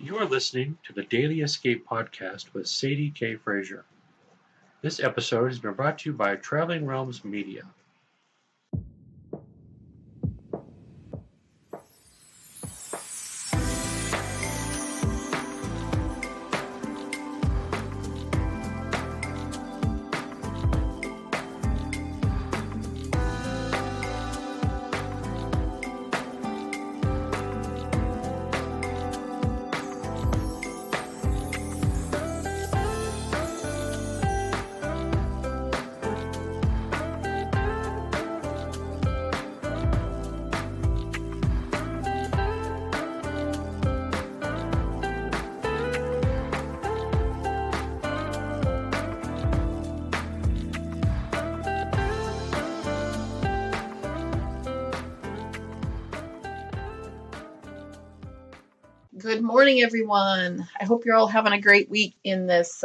You are listening to the Daily Escape podcast with Sadie K. Frazier. This episode has been brought to you by Traveling Realms Media. Good morning, everyone. I hope you're all having a great week in this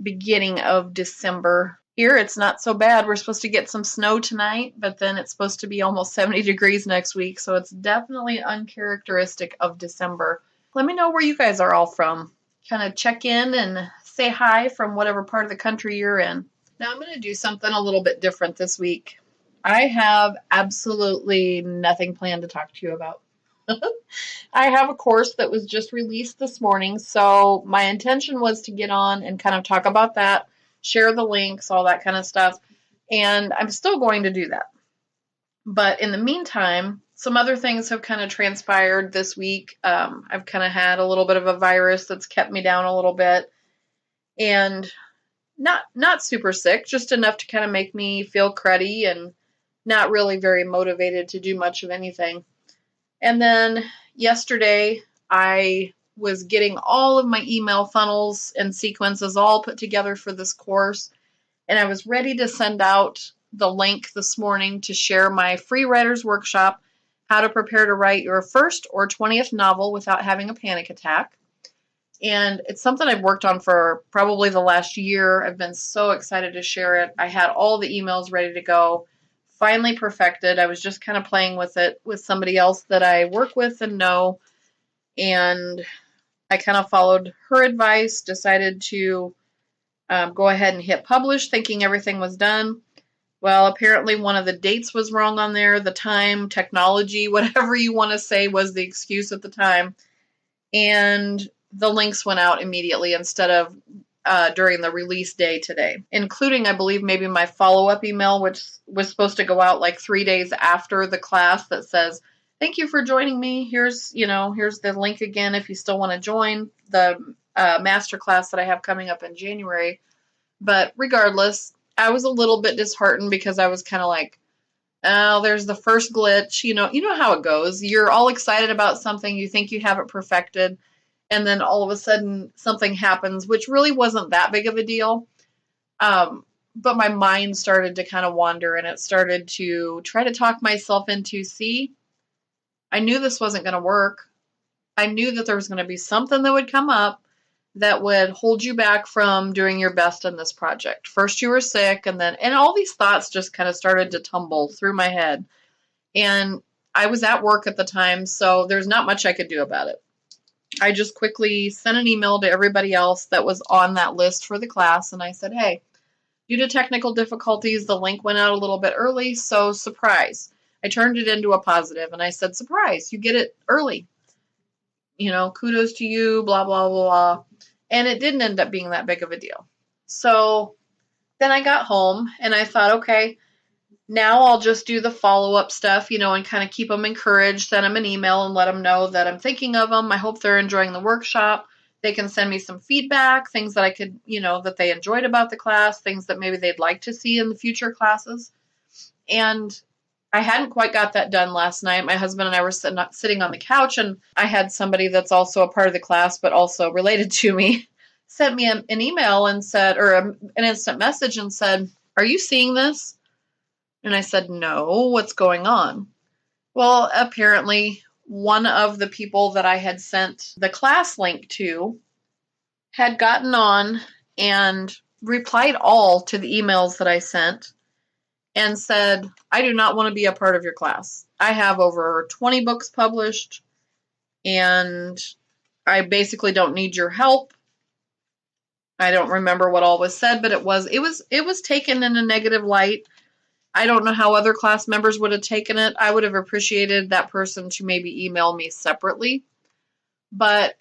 beginning of December. Here, it's not so bad. We're supposed to get some snow tonight, but then it's supposed to be almost 70 degrees next week, so it's definitely uncharacteristic of December. Let me know where you guys are all from. Kind of check in and say hi from whatever part of the country you're in. Now, I'm going to do something a little bit different this week. I have absolutely nothing planned to talk to you about. I have a course that was just released this morning, so my intention was to get on and kind of talk about that, share the links, all that kind of stuff, and I'm still going to do that. But in the meantime, some other things have kind of transpired this week. I've kind of had a little bit of a virus that's kept me down a little bit, and not super sick, just enough to kind of make me feel cruddy and not really very motivated to do much of anything. And then yesterday, I was getting all of my email funnels and sequences all put together for this course, and I was ready to send out the link this morning to share my free writer's workshop, how to prepare to write your first or 20th novel without having a panic attack. And it's something I've worked on for probably the last year. I've been so excited to share it. I had all the emails ready to go. Finally perfected. I was just kind of playing with it with somebody else that I work with and know, and I kind of followed her advice, decided to go ahead and hit publish, thinking everything was done. Well, apparently one of the dates was wrong on there, the time, technology, whatever you want to say was the excuse at the time, and the links went out immediately instead of during the release day today, including, I believe, maybe my follow-up email, which was supposed to go out like 3 days after the class that says, thank you for joining me. Here's the link again if you still want to join the master class that I have coming up in January. But regardless, I was a little bit disheartened because I was kind of like, oh, there's the first glitch. You know how it goes. You're all excited about something. You think you have it perfected. And then all of a sudden something happens, which really wasn't that big of a deal. But my mind started to kind of wander, and it started to try to talk myself into, see, I knew this wasn't going to work. I knew that there was going to be something that would come up that would hold you back from doing your best in this project. First you were sick, and all these thoughts just kind of started to tumble through my head. And I was at work at the time, so there's not much I could do about it. I just quickly sent an email to everybody else that was on that list for the class, and I said, hey, due to technical difficulties, the link went out a little bit early, so surprise. I turned it into a positive, and I said, surprise, you get it early. Kudos to you, blah, blah, blah, blah. And it didn't end up being that big of a deal. So then I got home, and I thought, okay, now I'll just do the follow-up stuff, and kind of keep them encouraged, send them an email and let them know that I'm thinking of them. I hope they're enjoying the workshop. They can send me some feedback, things that I could, that they enjoyed about the class, things that maybe they'd like to see in the future classes. And I hadn't quite got that done last night. My husband and I were sitting on the couch, and I had somebody that's also a part of the class but also related to me sent me an email and said, or an instant message and said, are you seeing this? And I said, no, what's going on? Well, apparently one of the people that I had sent the class link to had gotten on and replied all to the emails that I sent and said, I do not want to be a part of your class. I have over 20 books published, and I basically don't need your help. I don't remember what all was said, but it was taken in a negative light. I don't know how other class members would have taken it. I would have appreciated that person to maybe email me separately. But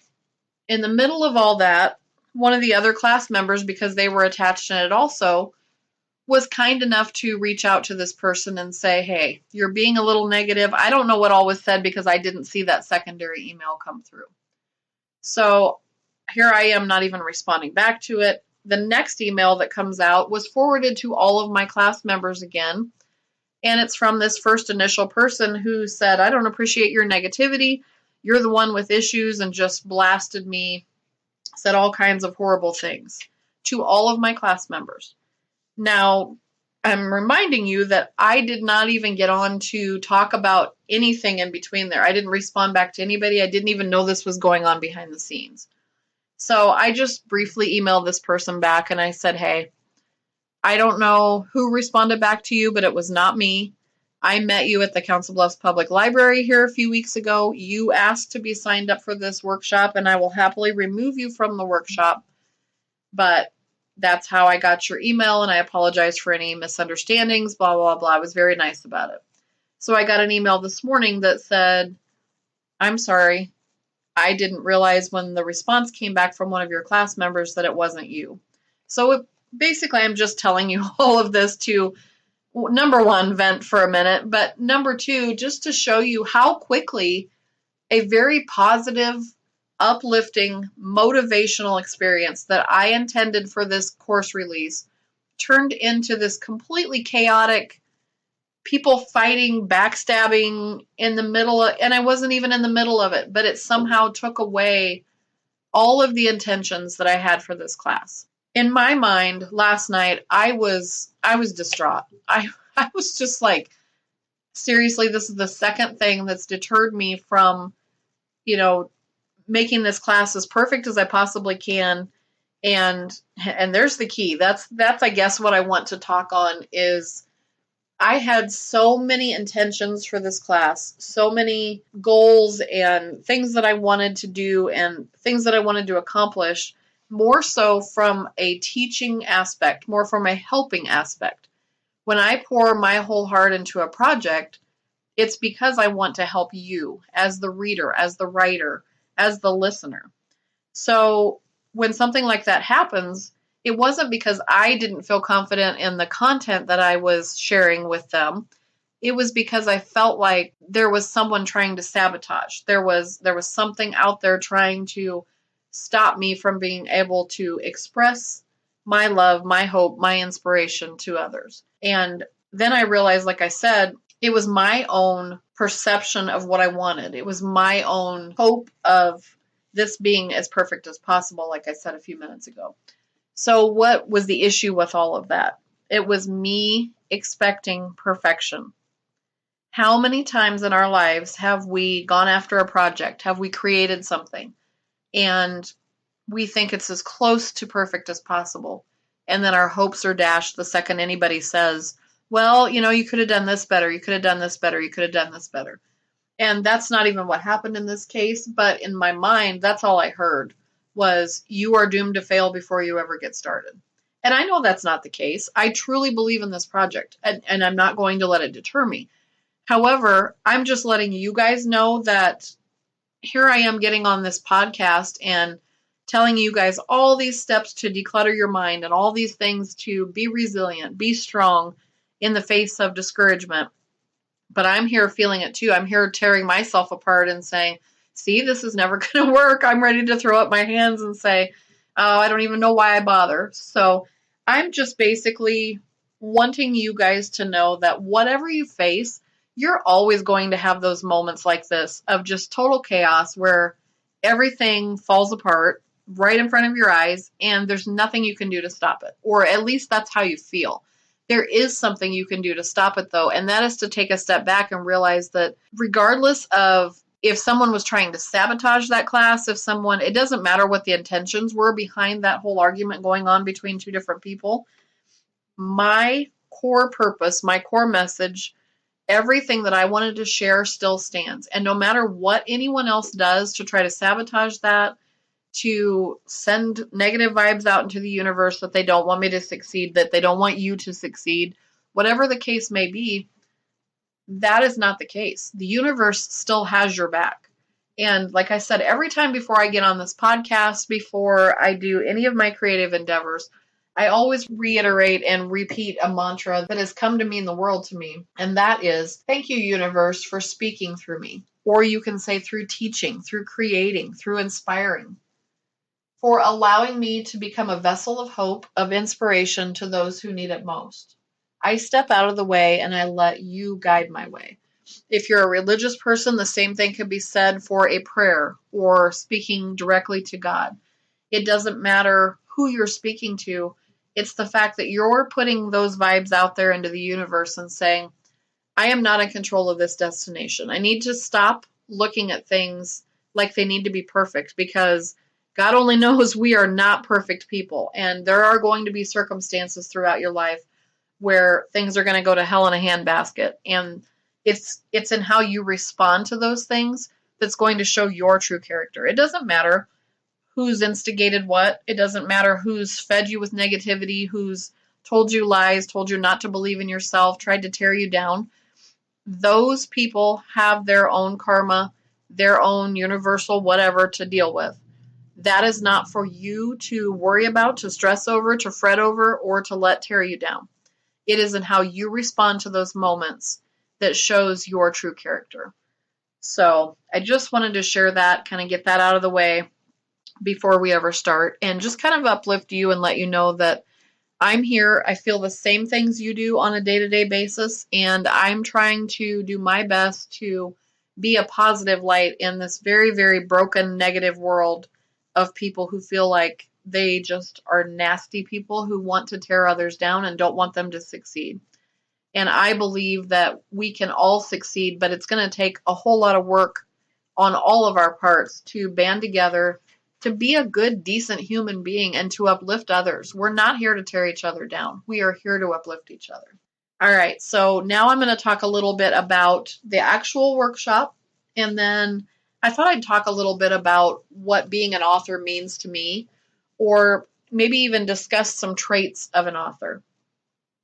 in the middle of all that, one of the other class members, because they were attached in it also, was kind enough to reach out to this person and say, hey, you're being a little negative. I don't know what all was said because I didn't see that secondary email come through. So here I am not even responding back to it. The next email that comes out was forwarded to all of my class members again. And it's from this first initial person who said, I don't appreciate your negativity. You're the one with issues, and just blasted me, said all kinds of horrible things to all of my class members. Now, I'm reminding you that I did not even get on to talk about anything in between there. I didn't respond back to anybody. I didn't even know this was going on behind the scenes. So I just briefly emailed this person back and I said, hey, I don't know who responded back to you, but it was not me. I met you at the Council Bluffs Public Library here a few weeks ago. You asked to be signed up for this workshop, and I will happily remove you from the workshop. But that's how I got your email, and I apologize for any misunderstandings, blah, blah, blah. I was very nice about it. So I got an email this morning that said, I'm sorry. I didn't realize when the response came back from one of your class members that it wasn't you. So basically, I'm just telling you all of this to, number one, vent for a minute, but number two, just to show you how quickly a very positive, uplifting, motivational experience that I intended for this course release turned into this completely chaotic, people fighting, backstabbing in the middle of, and I wasn't even in the middle of it, but it somehow took away all of the intentions that I had for this class. In my mind, last night, I was distraught. I was just like, seriously, this is the second thing that's deterred me from, making this class as perfect as I possibly can. And there's the key. That's I guess what I want to talk on is I had so many intentions for this class, so many goals and things that I wanted to do and things that I wanted to accomplish, more so from a teaching aspect, more from a helping aspect. When I pour my whole heart into a project, it's because I want to help you as the reader, as the writer, as the listener. So when something like that happens, it wasn't because I didn't feel confident in the content that I was sharing with them. It was because I felt like there was someone trying to sabotage. There was something out there trying to stop me from being able to express my love, my hope, my inspiration to others. And then I realized, like I said, it was my own perception of what I wanted. It was my own hope of this being as perfect as possible, like I said a few minutes ago. So what was the issue with all of that? It was me expecting perfection. How many times in our lives have we gone after a project? Have we created something? And we think it's as close to perfect as possible. And then our hopes are dashed the second anybody says, well, you could have done this better. You could have done this better. You could have done this better. And that's not even what happened in this case. But in my mind, that's all I heard was you are doomed to fail before you ever get started. And I know that's not the case. I truly believe in this project, and I'm not going to let it deter me. However, I'm just letting you guys know that here I am getting on this podcast and telling you guys all these steps to declutter your mind and all these things to be resilient, be strong in the face of discouragement. But I'm here feeling it too. I'm here tearing myself apart and saying, see, this is never going to work. I'm ready to throw up my hands and say, oh, I don't even know why I bother. So I'm just basically wanting you guys to know that whatever you face, you're always going to have those moments like this of just total chaos where everything falls apart right in front of your eyes and there's nothing you can do to stop it. Or at least that's how you feel. There is something you can do to stop it, though, and that is to take a step back and realize that regardless of if someone was trying to sabotage that class, it doesn't matter what the intentions were behind that whole argument going on between two different people. My core purpose, my core message Everything that I wanted to share still stands. And no matter what anyone else does to try to sabotage that, to send negative vibes out into the universe that they don't want me to succeed, that they don't want you to succeed, whatever the case may be, that is not the case. The universe still has your back. And like I said, every time before I get on this podcast, before I do any of my creative endeavors, I always reiterate and repeat a mantra that has come to mean the world to me. And that is, thank you, universe, for speaking through me. Or you can say through teaching, through creating, through inspiring, for allowing me to become a vessel of hope, of inspiration to those who need it most. I step out of the way and I let you guide my way. If you're a religious person, the same thing could be said for a prayer or speaking directly to God. It doesn't matter who you're speaking to. It's the fact that you're putting those vibes out there into the universe and saying, I am not in control of this destination. I need to stop looking at things like they need to be perfect, because God only knows we are not perfect people. And there are going to be circumstances throughout your life where things are going to go to hell in a handbasket. And it's in how you respond to those things that's going to show your true character. It doesn't matter who's instigated what. It doesn't matter who's fed you with negativity, who's told you lies, told you not to believe in yourself, tried to tear you down. Those people have their own karma, their own universal whatever to deal with. That is not for you to worry about, to stress over, to fret over, or to let tear you down. It is in how you respond to those moments that shows your true character. So I just wanted to share that, kind of get that out of the way before we ever start, and just kind of uplift you and let you know that I'm here. I feel the same things you do on a day-to-day basis, and I'm trying to do my best to be a positive light in this very, very broken, negative world of people who feel like they just are nasty people who want to tear others down and don't want them to succeed. And I believe that we can all succeed, but it's going to take a whole lot of work on all of our parts to band together, to be a good, decent human being and to uplift others. We're not here to tear each other down. We are here to uplift each other. All right, so now I'm going to talk a little bit about the actual workshop, and then I thought I'd talk a little bit about what being an author means to me, or maybe even discuss some traits of an author.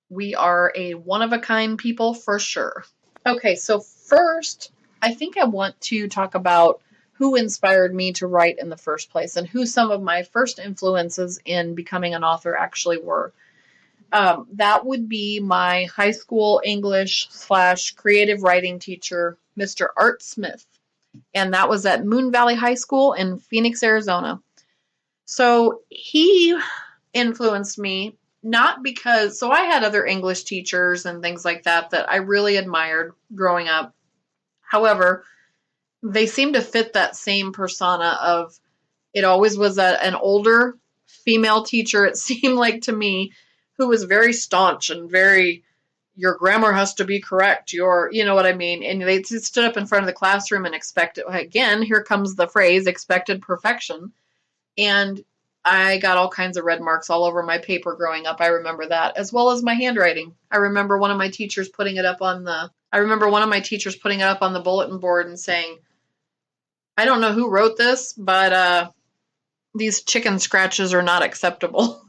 We are a one-of-a-kind people for sure. Okay, so first, I think I want to talk about who inspired me to write in the first place and who some of my first influences in becoming an author actually were. That would be my high school English/creative writing teacher, Mr. Art Smith. And that was at Moon Valley High School in Phoenix, Arizona. So he influenced me, not because, so I had other English teachers and things like that I really admired growing up. However, they seemed to fit that same persona of, it always was an older female teacher, it seemed like to me, who was very staunch and very, your grammar has to be correct, you know what I mean? And they stood up in front of the classroom and expected, again, here comes the phrase, expected perfection. And I got all kinds of red marks all over my paper growing up. I remember that, as well as my handwriting. I remember one of my teachers putting it up on the bulletin board and saying, I don't know who wrote this, but these chicken scratches are not acceptable.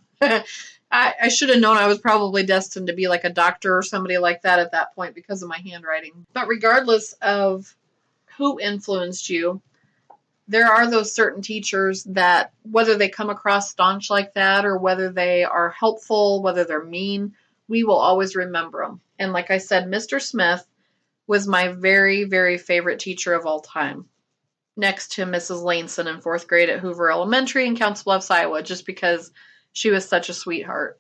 I should have known I was probably destined to be like a doctor or somebody like that at that point because of my handwriting. But regardless of who influenced you, there are those certain teachers that, whether they come across staunch like that or whether they are helpful, whether they're mean, we will always remember them. And like I said, Mr. Smith was my very, very favorite teacher of all time, next to Mrs. Laneson in fourth grade at Hoover Elementary in Council Bluffs, Iowa, just because she was such a sweetheart.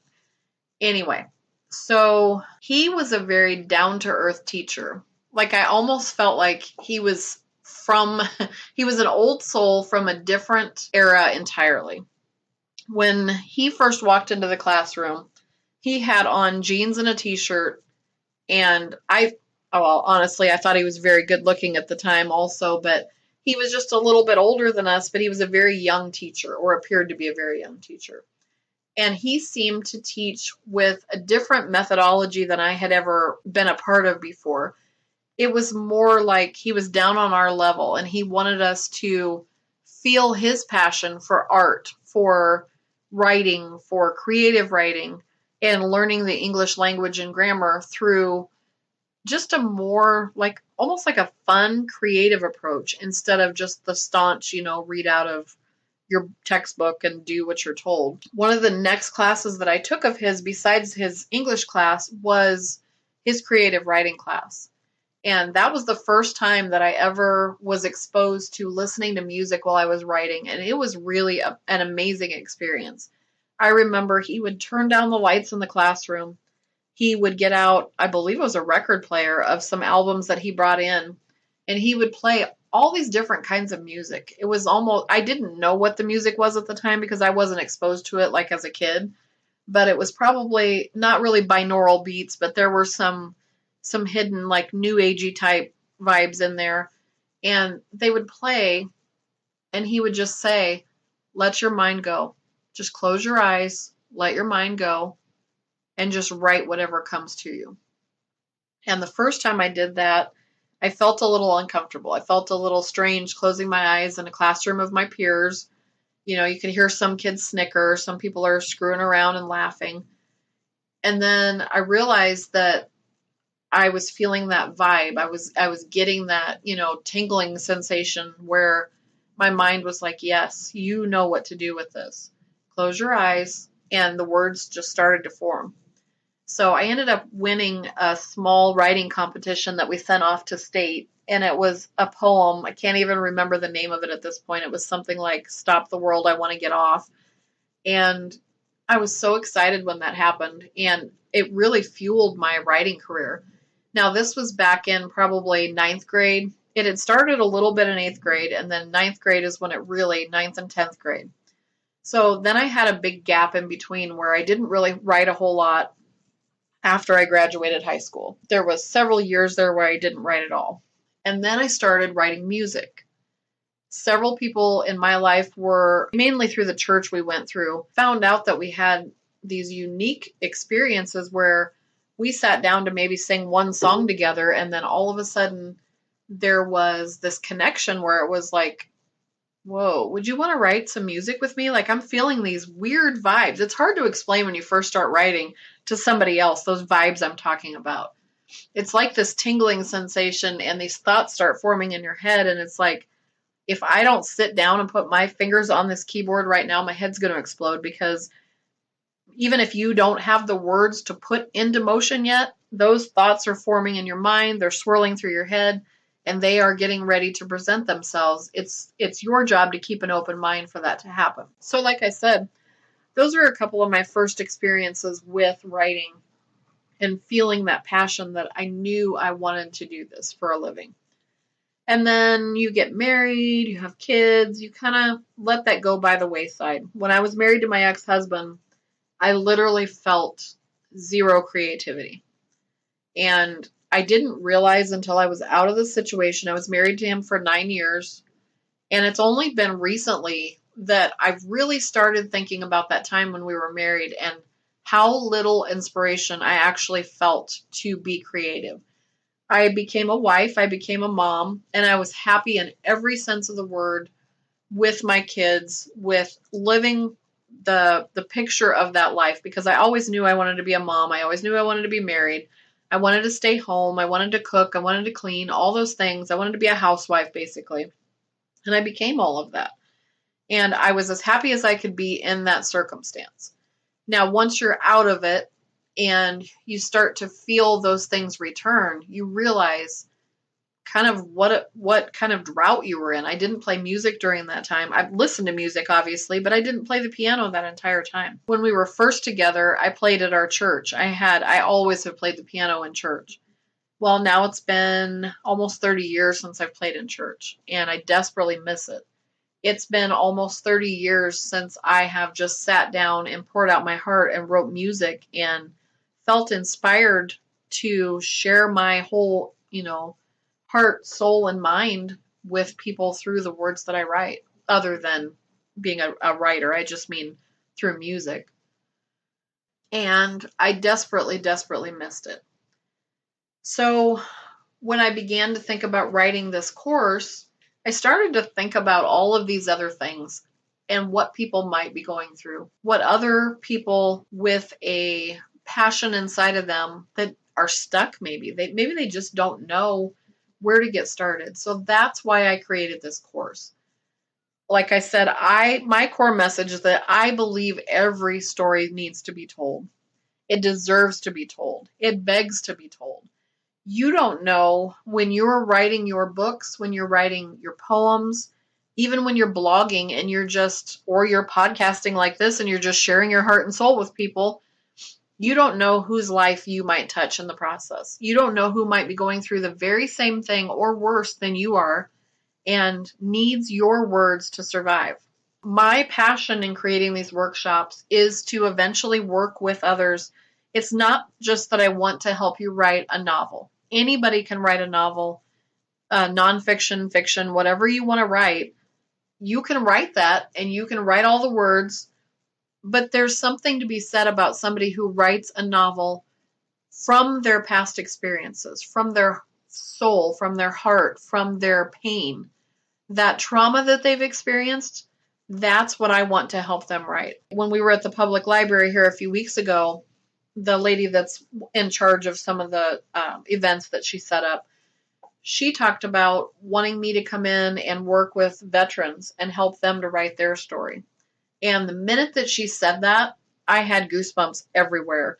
Anyway, so he was a very down-to-earth teacher. Like, I almost felt like he was an old soul from a different era entirely. When he first walked into the classroom, he had on jeans and a t-shirt, and honestly, I thought he was very good looking at the time also, but he was just a little bit older than us, but he was a very young teacher, or appeared to be a very young teacher. And he seemed to teach with a different methodology than I had ever been a part of before. it was more like he was down on our level and he wanted us to feel his passion for art, for writing, for creative writing, and learning the English language and grammar through just a more like almost like a fun, creative approach instead of just the staunch, read out of your textbook and do what you're told. One of the next classes that I took of his, besides his English class, was his creative writing class. And that was the first time that I ever was exposed to listening to music while I was writing. And it was really an amazing experience. I remember he would turn down the lights in the classroom. He would get out, I believe it was a record player of some albums that he brought in, and he would play all these different kinds of music. It was almost, I didn't know what the music was at the time because I wasn't exposed to it like as a kid, but it was probably not really binaural beats, but there were some hidden like new agey type vibes in there. And they would play and he would just say, let your mind go. Just close your eyes, let your mind go, and just write whatever comes to you. And the first time I did that, I felt a little uncomfortable. I felt a little strange closing my eyes in a classroom of my peers. You could hear some kids snicker, some people are screwing around and laughing. And then I realized that I was feeling that vibe. I was getting that, tingling sensation where my mind was like, yes, you know what to do with this. Close your eyes. And the words just started to form. So I ended up winning a small writing competition that we sent off to state. And it was a poem. I can't even remember the name of it at this point. It was something like Stop the World, I Want to Get Off. And I was so excited when that happened. And it really fueled my writing career. Now, this was back in probably ninth grade. It had started a little bit in eighth grade. And then ninth grade is when it really, ninth and 10th grade. So then I had a big gap in between where I didn't really write a whole lot after I graduated high school. There was several years there where I didn't write at all. And then I started writing music. Several people in my life were, mainly through the church we went through, found out that we had these unique experiences where we sat down to maybe sing one song together, and then all of a sudden there was this connection where it was like, whoa, would you want to write some music with me? Like, I'm feeling these weird vibes. It's hard to explain when you first start writing to somebody else, those vibes I'm talking about. It's like this tingling sensation and these thoughts start forming in your head. And it's like, if I don't sit down and put my fingers on this keyboard right now, my head's going to explode, because even if you don't have the words to put into motion yet, those thoughts are forming in your mind. They're swirling through your head. And they are getting ready to present themselves. It's your job to keep an open mind for that to happen. So like I said, those are a couple of my first experiences with writing and feeling that passion that I knew I wanted to do this for a living. And then you get married, you have kids, you kind of let that go by the wayside. When I was married to my ex-husband, I literally felt zero creativity. And I didn't realize until I was out of the situation. I was married to him for 9 years. And it's only been recently that I've really started thinking about that time when we were married and how little inspiration I actually felt to be creative. I became a wife, I became a mom, and I was happy in every sense of the word with my kids, with living the picture of that life, because I always knew I wanted to be a mom. I always knew I wanted to be married. I wanted to stay home. I wanted to cook. I wanted to clean, all those things. I wanted to be a housewife, basically. And I became all of that. And I was as happy as I could be in that circumstance. Now, once you're out of it and you start to feel those things return, you realize kind of what kind of drought you were in. I didn't play music during that time. I listened to music, obviously, but I didn't play the piano that entire time. When we were first together, I played at our church. I always have played the piano in church. Well, now it's been almost 30 years since I've played in church, and I desperately miss it. It's been almost 30 years since I have just sat down and poured out my heart and wrote music and felt inspired to share my whole, heart, soul, and mind with people through the words that I write, other than being a writer. I just mean through music. And I desperately, desperately missed it. So when I began to think about writing this course, I started to think about all of these other things and what people might be going through, what other people with a passion inside of them that are stuck maybe they just don't know where to get started. So that's why I created this course. Like I said, my core message is that I believe every story needs to be told. It deserves to be told. It begs to be told. You don't know when you're writing your books, when you're writing your poems, even when you're blogging and or you're podcasting like this and you're just sharing your heart and soul with people, you don't know whose life you might touch in the process. You don't know who might be going through the very same thing or worse than you are and needs your words to survive. My passion in creating these workshops is to eventually work with others. It's not just that I want to help you write a novel. Anybody can write a novel, nonfiction, fiction, whatever you want to write. You can write that and you can write all the words, but there's something to be said about somebody who writes a novel from their past experiences, from their soul, from their heart, from their pain. That trauma that they've experienced, that's what I want to help them write. When we were at the public library here a few weeks ago, the lady that's in charge of some of the events that she set up, she talked about wanting me to come in and work with veterans and help them to write their story. And the minute that she said that, I had goosebumps everywhere.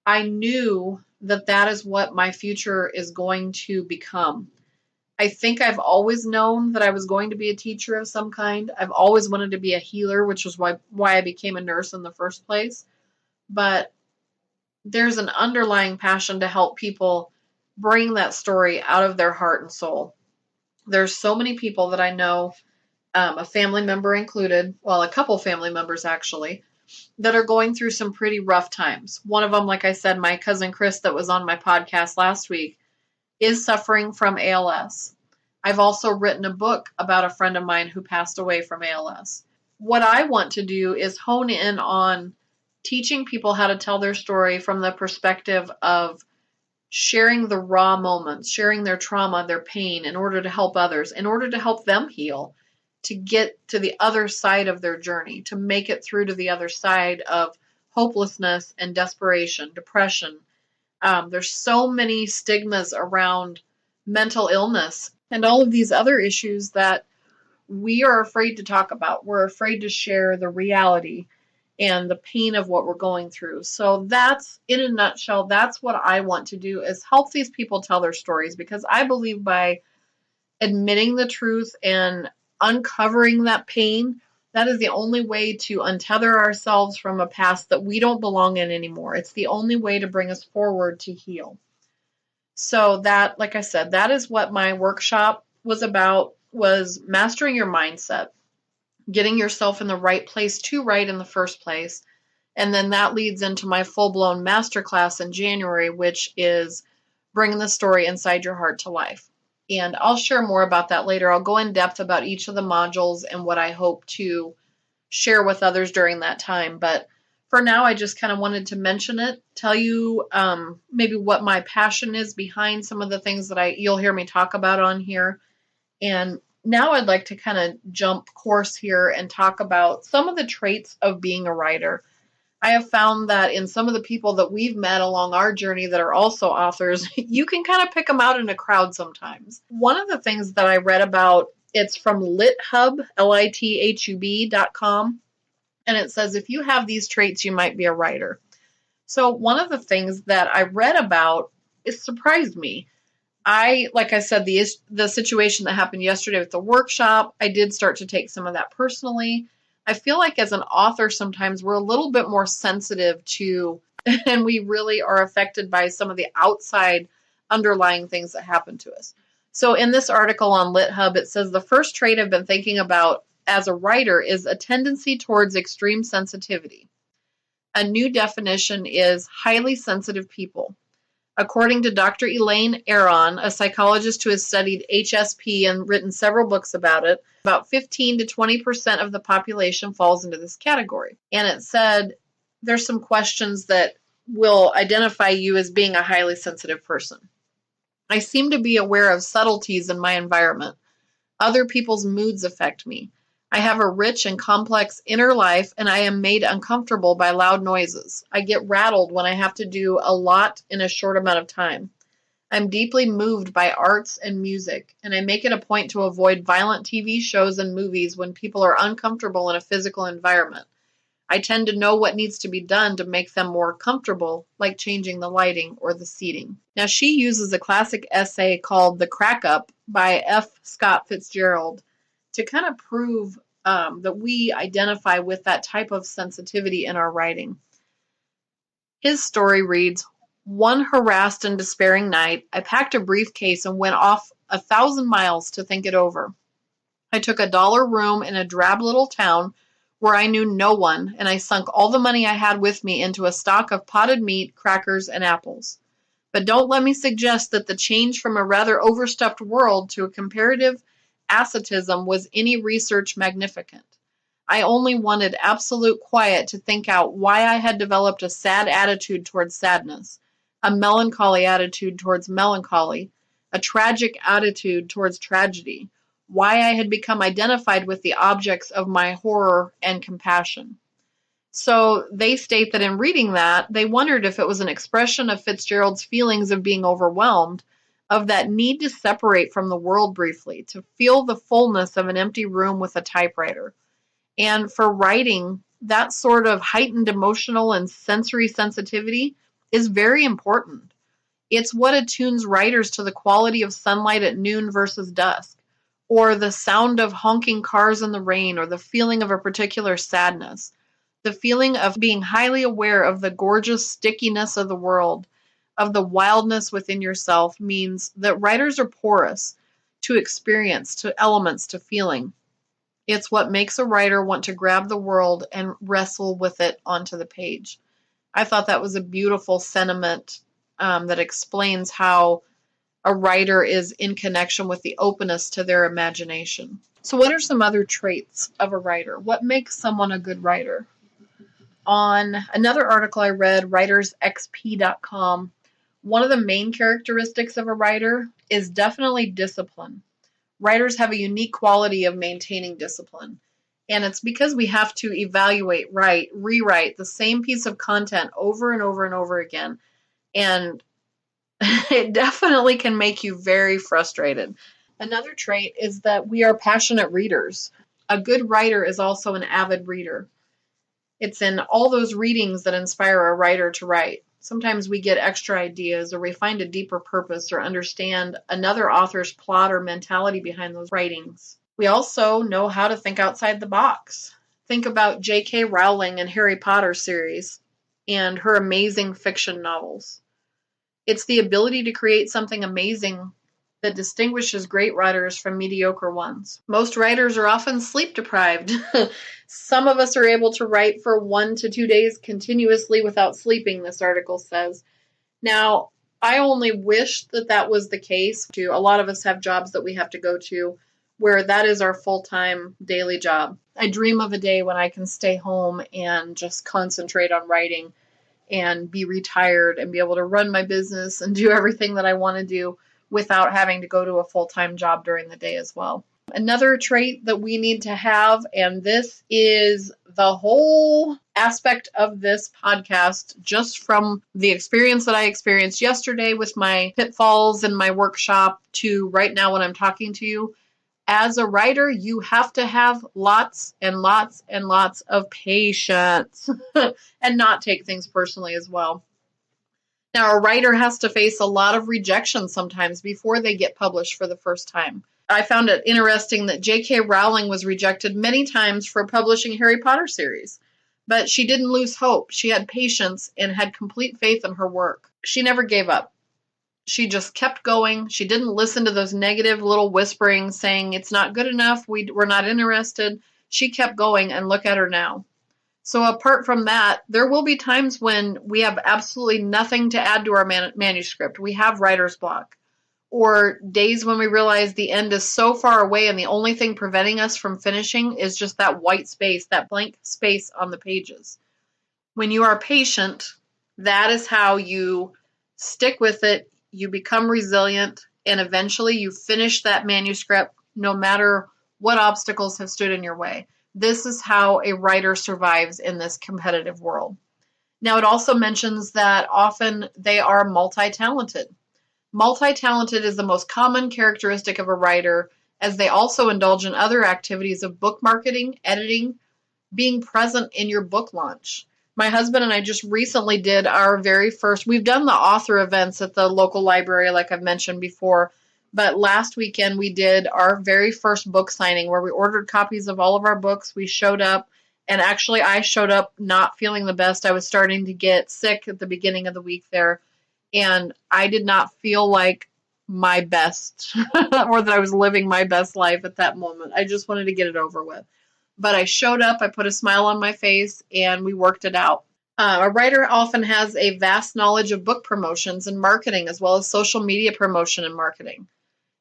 I knew that that is what my future is going to become. I think I've always known that I was going to be a teacher of some kind. I've always wanted to be a healer, which was why I became a nurse in the first place. But there's an underlying passion to help people bring that story out of their heart and soul. There's so many people that I know, a family member included, well, a couple family members actually, that are going through some pretty rough times. One of them, like I said, my cousin Chris that was on my podcast last week, is suffering from ALS. I've also written a book about a friend of mine who passed away from ALS. What I want to do is hone in on teaching people how to tell their story from the perspective of sharing the raw moments, sharing their trauma, their pain in order to help others, in order to help them heal, to get to the other side of their journey, to make it through to the other side of hopelessness and desperation, depression. There's so many stigmas around mental illness and all of these other issues that we are afraid to talk about. We're afraid to share the reality and the pain of what we're going through. So that's, in a nutshell, that's what I want to do, is help these people tell their stories, because I believe by admitting the truth and uncovering that pain, that is the only way to untether ourselves from a past that we don't belong in anymore. It's the only way to bring us forward to heal. So that, like I said, that is what my workshop was about, was mastering your mindset, getting yourself in the right place to write in the first place. And then that leads into my full-blown masterclass in January, which is bringing the story inside your heart to life. And I'll share more about that later. I'll go in depth about each of the modules and what I hope to share with others during that time. But for now, I just kind of wanted to mention it, tell you maybe what my passion is behind some of the things that you'll hear me talk about on here. And now I'd like to kind of jump course here and talk about some of the traits of being a writer. I have found that in some of the people that we've met along our journey that are also authors, you can kind of pick them out in a crowd sometimes. One of the things that I read about, it's from LitHub, LITHUB.com, and it says, if you have these traits, you might be a writer. So one of the things that I read about, it surprised me. Like I said, the situation that happened yesterday with the workshop, I did start to take some of that personally. I feel like as an author, sometimes we're a little bit more sensitive to, and we really are affected by some of the outside underlying things that happen to us. So in this article on LitHub, it says the first trait I've been thinking about as a writer is a tendency towards extreme sensitivity. A new definition is highly sensitive people. According to Dr. Elaine Aren, a psychologist who has studied HSP and written several books about it, about 15 to 20% of the population falls into this category. And it said there's some questions that will identify you as being a highly sensitive person. I seem to be aware of subtleties in my environment. Other people's moods affect me. I have a rich and complex inner life, and I am made uncomfortable by loud noises. I get rattled when I have to do a lot in a short amount of time. I'm deeply moved by arts and music, and I make it a point to avoid violent TV shows and movies when people are uncomfortable in a physical environment. I tend to know what needs to be done to make them more comfortable, like changing the lighting or the seating. Now, she uses a classic essay called The Crack Up by F. Scott Fitzgerald to kind of prove that we identify with that type of sensitivity in our writing. His story reads, "One harassed and despairing night, I packed a briefcase and went off 1,000 miles to think it over. I took a $1 room in a drab little town where I knew no one, and I sunk all the money I had with me into a stock of potted meat, crackers, and apples. But don't let me suggest that the change from a rather overstuffed world to a comparative asceticism was any research magnificent. I only wanted absolute quiet to think out why I had developed a sad attitude towards sadness, a melancholy attitude towards melancholy, a tragic attitude towards tragedy, why I had become identified with the objects of my horror and compassion." So they state that in reading that, they wondered if it was an expression of Fitzgerald's feelings of being overwhelmed, of that need to separate from the world briefly, to feel the fullness of an empty room with a typewriter. And for writing, that sort of heightened emotional and sensory sensitivity is very important. It's what attunes writers to the quality of sunlight at noon versus dusk, or the sound of honking cars in the rain, or the feeling of a particular sadness. The feeling of being highly aware of the gorgeous stickiness of the world, of the wildness within yourself, means that writers are porous to experience, to elements, to feeling. It's what makes a writer want to grab the world and wrestle with it onto the page. I thought that was a beautiful sentiment that explains how a writer is in connection with the openness to their imagination. So what are some other traits of a writer? What makes someone a good writer? On another article I read, writersxp.com, one of the main characteristics of a writer is definitely discipline. Writers have a unique quality of maintaining discipline. And it's because we have to evaluate, write, rewrite the same piece of content over and over and over again. And it definitely can make you very frustrated. Another trait is that we are passionate readers. A good writer is also an avid reader. It's in all those readings that inspire a writer to write. Sometimes we get extra ideas, or we find a deeper purpose, or understand another author's plot or mentality behind those writings. We also know how to think outside the box. Think about J.K. Rowling and Harry Potter series and her amazing fiction novels. It's the ability to create something amazing that distinguishes great writers from mediocre ones. Most writers are often sleep deprived. Some of us are able to write for 1 to 2 days continuously without sleeping, this article says. Now, I only wish that that was the case. A lot of us have jobs that we have to go to where that is our full-time daily job. I dream of a day when I can stay home and just concentrate on writing and be retired and be able to run my business and do everything that I want to do without having to go to a full-time job during the day as well. Another trait that we need to have, and this is the whole aspect of this podcast, just from the experience that I experienced yesterday with my pitfalls in my workshop to right now when I'm talking to you. As a writer, you have to have lots and lots and lots of patience and not take things personally as well. Now, a writer has to face a lot of rejection sometimes before they get published for the first time. I found it interesting that J.K. Rowling was rejected many times for publishing Harry Potter series, but she didn't lose hope. She had patience and had complete faith in her work. She never gave up. She just kept going. She didn't listen to those negative little whisperings saying, it's not good enough, we're not interested. She kept going, and look at her now. So apart from that, there will be times when we have absolutely nothing to add to our manuscript. We have writer's block. Or days when we realize the end is so far away and the only thing preventing us from finishing is just that white space, that blank space on the pages. When you are patient, that is how you stick with it. you become resilient, and eventually you finish that manuscript no matter what obstacles have stood in your way. This is how a writer survives in this competitive world. Now, it also mentions that often they are multi-talented. Multi-talented is the most common characteristic of a writer, as they also indulge in other activities of book marketing, editing, being present in your book launch. My husband and I just recently did our very first, we've done the author events at the local library, like I've mentioned before, but last weekend we did our very first book signing where we ordered copies of all of our books. We showed up, and actually I showed up not feeling the best. I was starting to get sick at the beginning of the week there, and I did not feel like my best or that I was living my best life at that moment. I just wanted to get it over with. But I showed up, I put a smile on my face, and we worked it out. A writer often has a vast knowledge of book promotions and marketing, as well as social media promotion and marketing.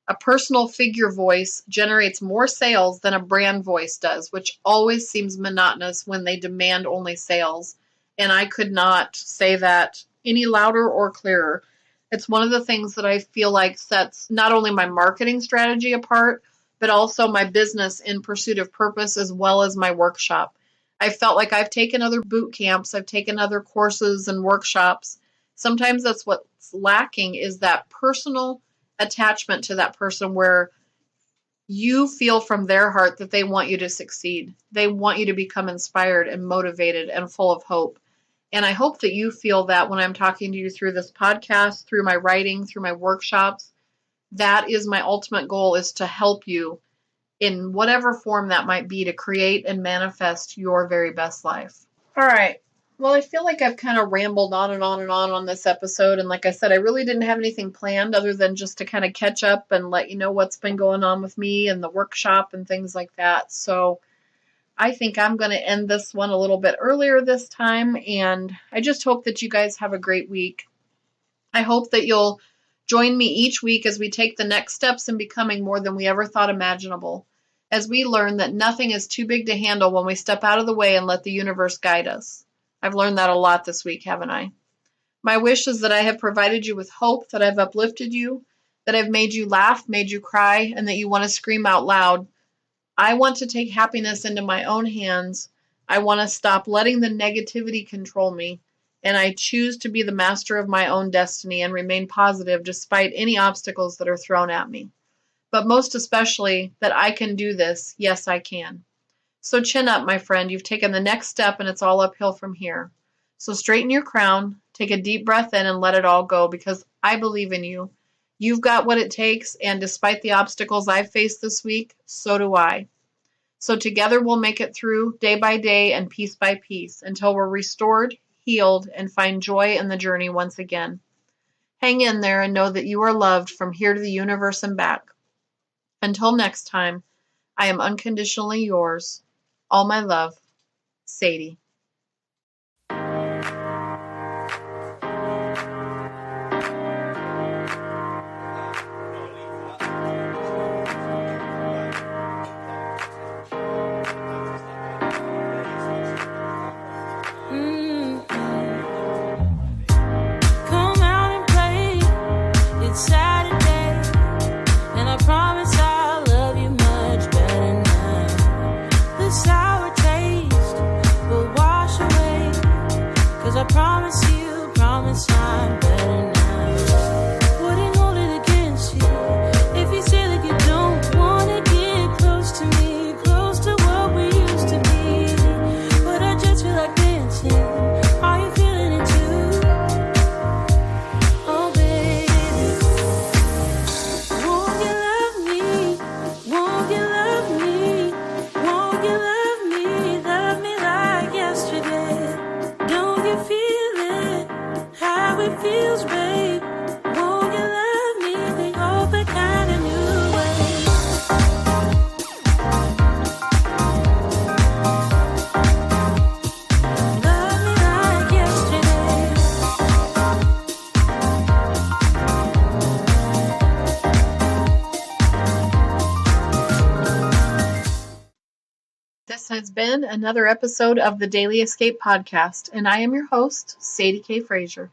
A personal figure voice generates more sales than a brand voice does, which always seems monotonous when they demand only sales. And I could not say that any louder or clearer. It's one of the things that I feel like sets not only my marketing strategy apart, but also my business in pursuit of purpose, as well as my workshop. I felt like I've taken other boot camps, I've taken other courses and workshops. Sometimes that's what's lacking, is that personal attachment to that person where you feel from their heart that they want you to succeed. They want you to become inspired and motivated and full of hope. And I hope that you feel that when I'm talking to you through this podcast, through my writing, through my workshops. That is my ultimate goal, is to help you in whatever form that might be to create and manifest your very best life. All right. Well, I feel like I've kind of rambled on and on and on this episode. And like I said, I really didn't have anything planned other than just to kind of catch up and let you know what's been going on with me and the workshop and things like that. So I think I'm going to end this one a little bit earlier this time. And I just hope that you guys have a great week. I hope that you'll join me each week as we take the next steps in becoming more than we ever thought imaginable, as we learn that nothing is too big to handle when we step out of the way and let the universe guide us. I've learned that a lot this week, haven't I? My wish is that I have provided you with hope, that I've uplifted you, that I've made you laugh, made you cry, and that you want to scream out loud. I want to take happiness into my own hands. I want to stop letting the negativity control me. And I choose to be the master of my own destiny and remain positive despite any obstacles that are thrown at me. But most especially that I can do this. Yes, I can. So chin up, my friend. You've taken the next step and it's all uphill from here. So straighten your crown, take a deep breath in and let it all go, because I believe in you. You've got what it takes, and despite the obstacles I've faced this week, so do I. So together we'll make it through day by day and piece by piece until we're restored, healed, and find joy in the journey once again. Hang in there and know that you are loved from here to the universe and back. Until next time, I am unconditionally yours. All my love, Sadie. Come out and play. It's Saturday, and I promise I'll love you much better now. The sour taste will wash away, 'cause I promise I'm better now. Wouldn't hold it against you if you say that you don't wanna get close to me, close to what we used to be. But I just feel like dancing. Are you feeling it too? Oh baby, won't you love me? Won't you love me? Won't you love me? Love me like yesterday. Don't you feel it? How it feels, babe. Won't you love me the open kind of new way? Love me like yesterday. This has been another episode of the Daily Escape Podcast, and I am your host, Sadie K. Frazier.